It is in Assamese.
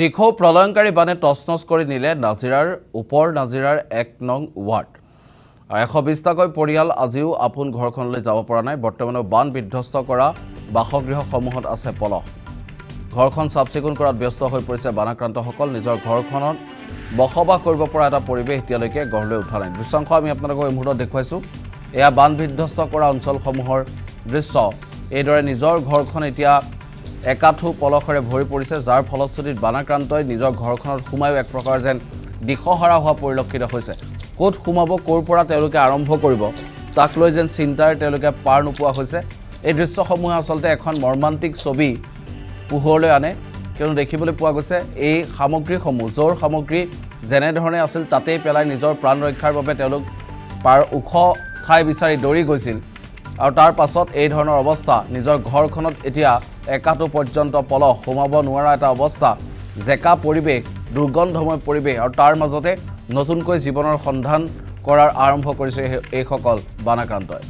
দিখৌ প্ৰলয়ংকাৰী বানে তছনছ কৰি নিলে নাজিৰাৰ ওপৰ নাজিৰাৰ ১ নং ৱাৰ্ড। ১২০টাকৈ পৰিয়াল আজিও আপোন ঘৰখনলৈ যাব পৰা নাই। বৰ্তমানেও বান বিধ্বস্ত কৰা বাসগৃহসমূহত আছে পলস। ঘৰখন চাফচিকুণ কৰাত ব্যস্ত হৈ পৰিছে বানাক্ৰান্তসকল। নিজৰ ঘৰখনত বসবাস কৰিব পৰা এটা পৰিৱেশ এতিয়ালৈকে গঢ় লৈ উঠা নাই। দৃশ্যাংশ আমি আপোনালোকক এই মুহূৰ্তত দেখুৱাইছোঁ। এয়া বান বিধ্বস্ত কৰা অঞ্চলসমূহৰ দৃশ্য। এইদৰে নিজৰ ঘৰখন এতিয়া একাঠু পলসৰে ভৰি পৰিছে, যাৰ ফলশ্ৰুতিত বানাক্ৰান্তই নিজৰ ঘৰখনত সোমায়ো এক প্ৰকাৰ যেন দিশহাৰা হোৱা পৰিলক্ষিত হৈছে। ক'ত সোমাব, ক'ৰ পৰা তেওঁলোকে আৰম্ভ কৰিব, তাক লৈ যেন চিন্তাৰে তেওঁলোকে পাৰ নোপোৱা হৈছে। এই দৃশ্যসমূহে আচলতে এখন মৰ্মান্তিক ছবি পোহৰলৈ আনে, কিয়নো দেখিবলৈ পোৱা গৈছে এই সামগ্ৰীসমূহ, য'ৰ সামগ্ৰী যেনেধৰণে আছিল তাতেই পেলাই নিজৰ প্ৰাণ ৰক্ষাৰ বাবে তেওঁলোক ওখ ঠাই বিচাৰি দৌৰি গৈছিল, আৰু তাৰ পাছত এই ধৰণৰ অৱস্থা। নিজৰ ঘৰখনত এতিয়া একাঠু পৰ্যন্ত পলস, সোমাব নোৱাৰা এটা অৱস্থা, জেকা পৰিৱেশ, দুৰ্গন্ধময় পৰিৱেশ, আৰু তাৰ মাজতে নতুনকৈ জীৱনৰ সন্ধান কৰাৰ আৰম্ভ কৰিছে এইসকল বানাক্ৰান্তই।